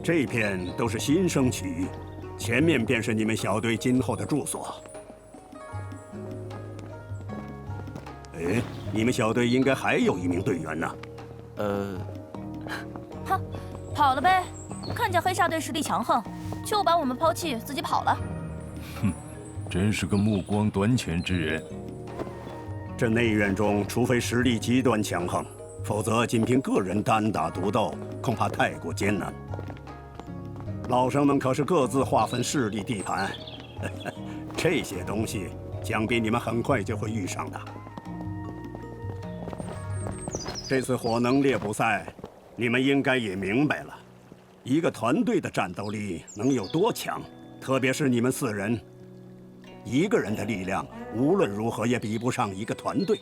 这片都是新生区域，前面便是你们小队今后的住所。哎，你们小队应该还有一名队员呢。哼，跑了呗！看见黑煞队实力强横，就把我们抛弃，自己跑了。哼，真是个目光短浅之人。这内院中，除非实力极端强横，否则仅凭个人单打独斗，恐怕太过艰难。老生们可是各自划分势力地盘，这些东西想必你们很快就会遇上的。这次火能猎捕赛，你们应该也明白了，一个团队的战斗力能有多强，特别是你们4人，一个人的力量无论如何也比不上一个团队，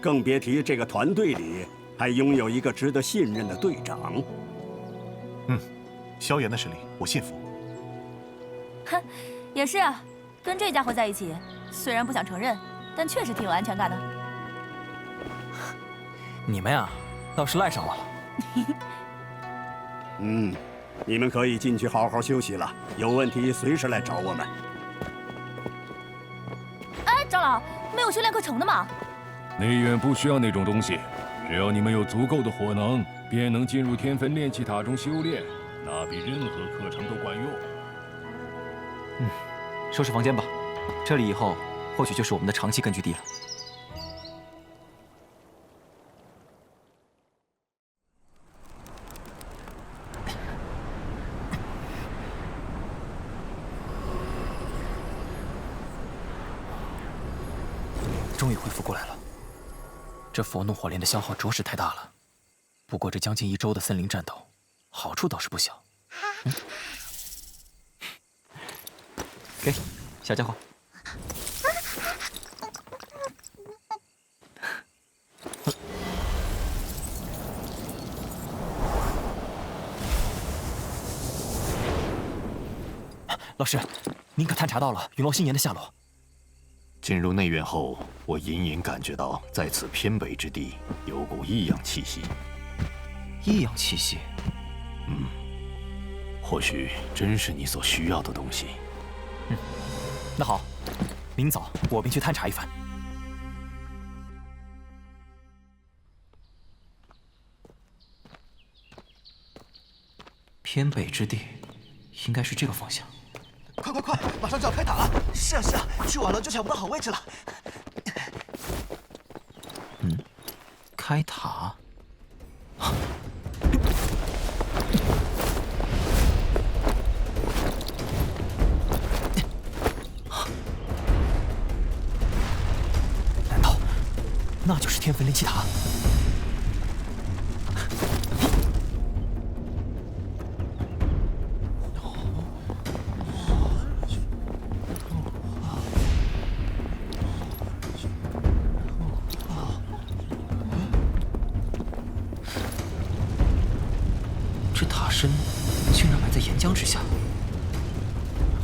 更别提这个团队里还拥有一个值得信任的队长。萧炎的实力我信服。哼，也是啊，跟这家伙在一起，虽然不想承认，但确实挺有安全感的。你们呀，倒是赖上我了。你们可以进去好好休息了，有问题随时来找我们。哎，长老，没有修炼课程的吗？内院不需要那种东西，只要你们有足够的火能，便能进入天分炼气塔中修炼，那比任何课程都管用。收拾房间吧，这里以后或许就是我们的长期根据地了。终于恢复过来了。这佛怒火莲的消耗着实太大了，不过这将近1周的森林战斗，好处倒是不小。给，小家伙。老师，您可探查到了陨落星岩的下落？进入内院后，我隐隐感觉到在此偏北之地有股异样气息。异样气息？或许真是你所需要的东西。那好，明早我便去探查一番。偏北之地，应该是这个方向。快，马上就要开塔了！是啊，去晚了就抢不到好位置了。开塔？难道那就是天分炼气塔？这塔身竟然埋在岩浆之下。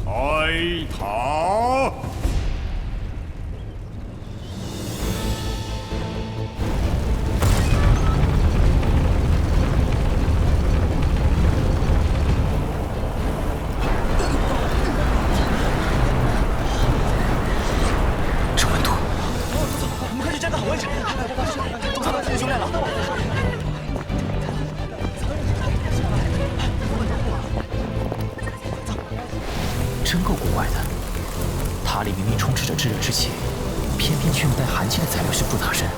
开塔！这温度，我们快去站个好位置。总算能进行修炼了。真够古怪的，塔里明明充斥着炙热之气，偏偏却用带寒气的材料修筑塔身。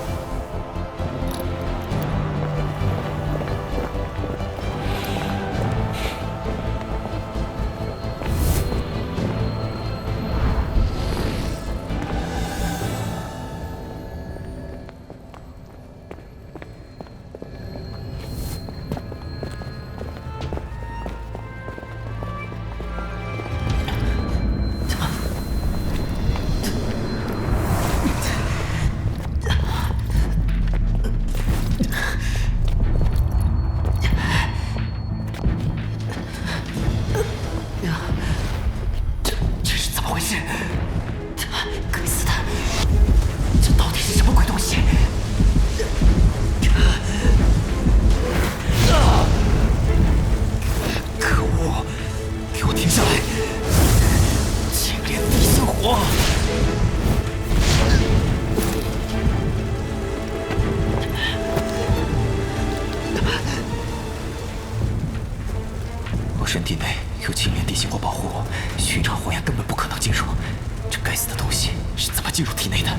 进入体内的。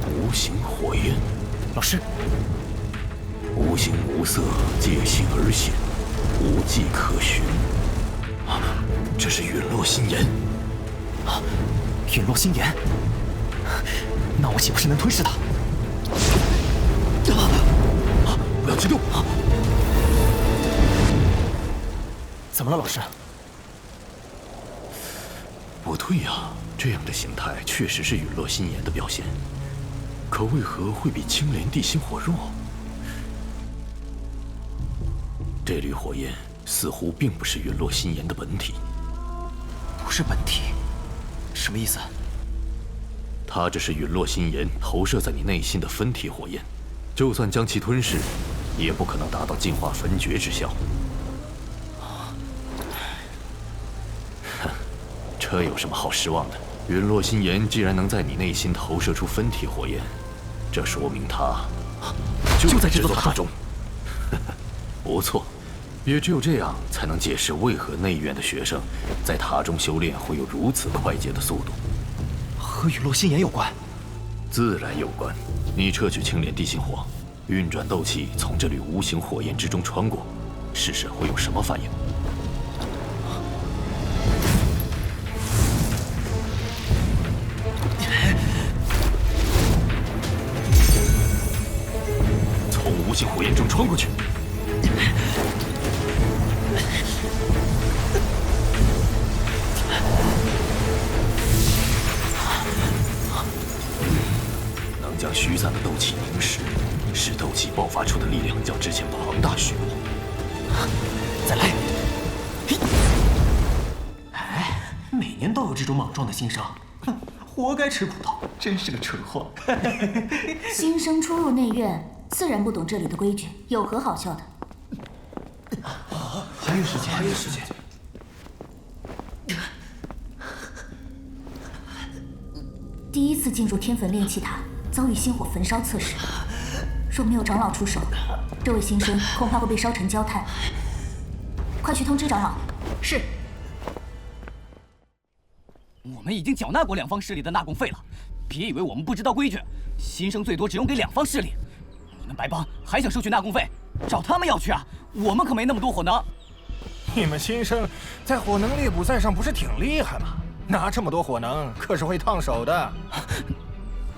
无形火焰，老师，无形无色，借形而现，无迹可寻。这是陨落心炎。陨落心炎，那我岂不是能吞噬它？不要激动！怎么了，老师？不对呀，这样的形态确实是陨落心炎的表现，可为何会比青莲地心火弱？这缕火焰似乎并不是陨落心炎的本体。不是本体，什么意思？它只是陨落心炎投射在你内心的分体火焰，就算将其吞噬，也不可能达到净化焚诀之效。这有什么好失望的？陨落心炎既然能在你内心投射出分体火焰，这说明它就在这座塔中。不错，也只有这样才能解释为何内院的学生在塔中修炼会有如此快捷的速度。和陨落心炎有关？自然有关。你撤去青莲地心火，运转斗气从这缕无形火焰之中穿过，试试会有什么反应。从无形火焰中穿过去。能将虚散的斗气凝实，使斗气爆发出的力量较之前庞大许多。再来！哎，每年都有这种莽撞的新生，哼，活该吃葡萄，真是个蠢货。新生初入内院，自然不懂这里的规矩，有何好笑的？还有时间，还有时间。第一次进入天坟炼气塔，遭遇心火焚烧测试，若没有长老出手，这位新生恐怕会被烧成焦炭。快去通知长老。是。我们已经缴纳过两方势力的纳贡费了，别以为我们不知道规矩，新生最多只用给两方势力。你们白帮还想收取纳贡费，找他们要去啊！我们可没那么多火能。你们新生在火能猎捕赛上不是挺厉害吗？拿这么多火能可是会烫手的。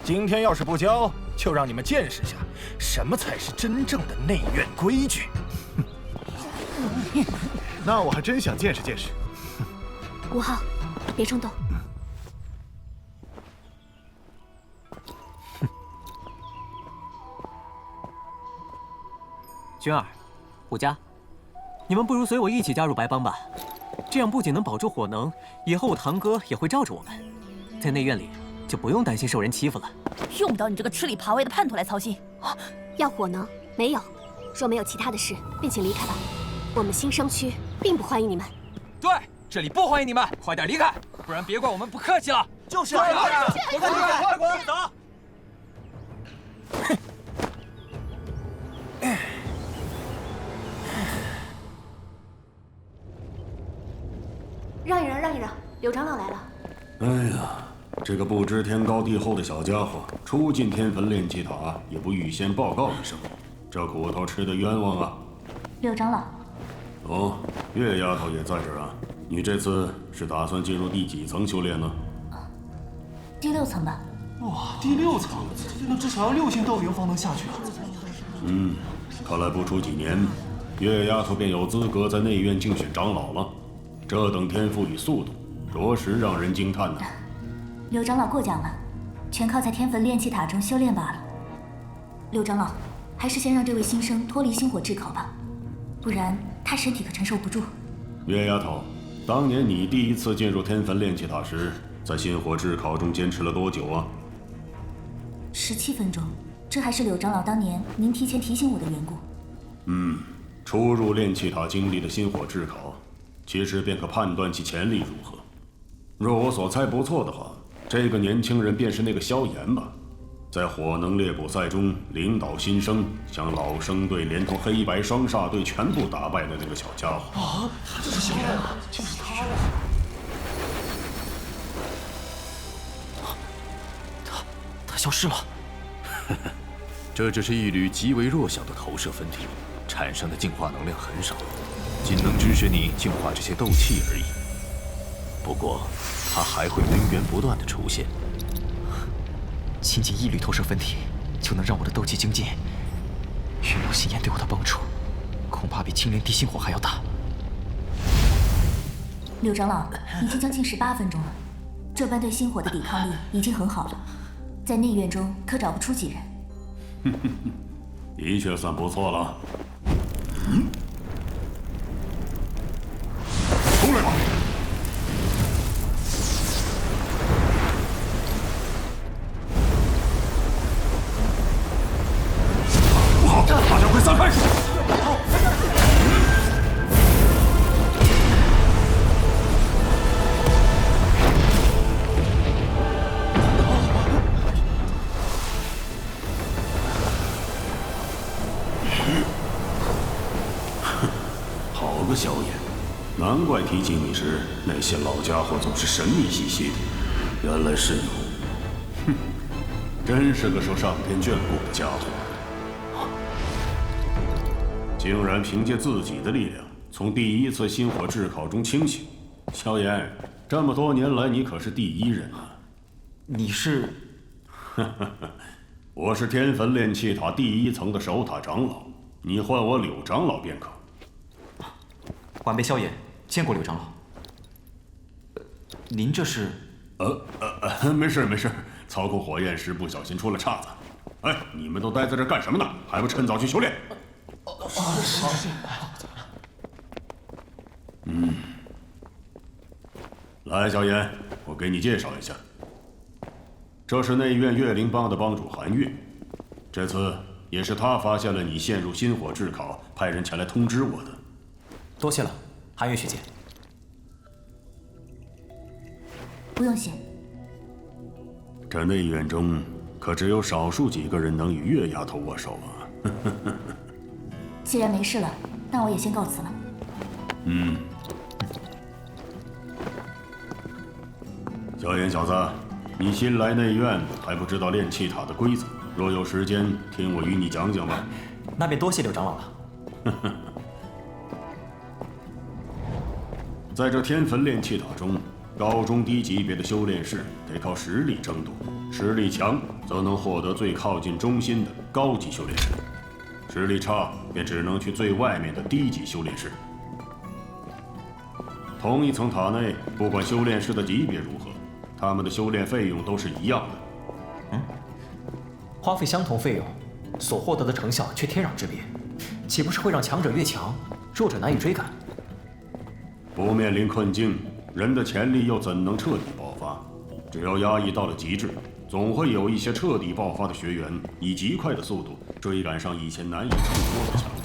今天要是不交，就让你们见识下什么才是真正的内院规矩。那我还真想见识见识。5号，别冲动。君儿，武家，你们不如随我一起加入白帮吧。这样不仅能保住火能，以后我堂哥也会罩着我们，在内院里就不用担心受人欺负了。用不着你这个吃里扒外的叛徒来操心。要火能？没有。若没有其他的事，便请离开吧。我们新生区并不欢迎你们。对，这里不欢迎你们，快点离开，不然别怪我们不客气了。就是啊，快滚，走！让一让，让一让，柳长老来了。哎呀，这个不知天高地厚的小家伙，初进天坟炼气塔也不预先报告一声，这苦头吃得冤枉啊！柳长老。哦，月丫头也在这儿啊。你这次是打算进入第几层修炼呢？第6层吧。哇，第6层，那至少要6星斗灵方能下去啊。看来不出几年，月丫头便有资格在内院竞选长老了。这等天赋与速度，着实让人惊叹呐！柳长老过奖了，全靠在天坟炼气塔中修炼罢了。柳长老，还是先让这位新生脱离心火炙烤吧，不然他身体可承受不住。月丫头，当年你第一次进入天坟炼气塔时，在心火炙烤中坚持了多久啊？17分钟，这还是柳长老当年您提前提醒我的缘故。初入炼气塔经历的心火炙烤，其实便可判断其潜力如何。若我所猜不错的话，这个年轻人便是那个萧炎吧？在火能猎捕赛中领导新生，将老生队连同黑白双煞队全部打败的那个小家伙。啊，他就是萧炎啊，就是他呀！它消失了。这只是一缕极为弱小的投射分体，产生的净化能量很少，仅能支持你净化这些斗气而已。不过，它还会源源不断的出现。仅仅一缕投射分体，就能让我的斗气精进。陨落心炎对我的帮助，恐怕比青莲地心火还要大。柳长老，已经将近18分钟了，这般对心火的抵抗力已经很好了，在内院中可找不出几人。的确算不错了。出来吧！不好，大家快散开！好个萧炎，难怪提起你时，那些老家伙总是神秘兮兮的。原来是你，哼，真是个受上天眷顾的家伙。竟然凭借自己的力量，从第1次心火炙烤中清醒。萧炎，这么多年来，你可是第1人啊！你是？我是天焚炼气塔第1层的守塔长老，你唤我柳长老便可。晚辈萧炎见过柳长老。您这是？没事没事，操控火焰时不小心出了岔子。哎，你们都待在这干什么呢？还不趁早去修炼？是。来，萧炎，我给你介绍一下，这是内院月灵帮的帮主韩月。这次也是他发现了你陷入心火炙烤，派人前来通知我的。多谢了，韩月学姐。不用谢。这内院中可只有少数几个人能与月丫头握手啊。既然没事了，那我也先告辞了。萧炎小子，你新来内院还不知道炼气塔的规则，若有时间，听我与你讲讲吧。那便多谢柳长老了。在这天焚炼气塔中，高中低级别的修炼士得靠实力争夺，实力强则能获得最靠近中心的高级修炼士，实力差便只能去最外面的低级修炼室。同一层塔内，不管修炼师的级别如何，他们的修炼费用都是一样的。花费相同费用，所获得的成效却天壤之别，岂不是会让强者越强，弱者难以追赶？不面临困境，人的潜力又怎能彻底爆发？只要压抑到了极致，总会有一些彻底爆发的学员，以极快的速度追赶上以前难以触摸的强者。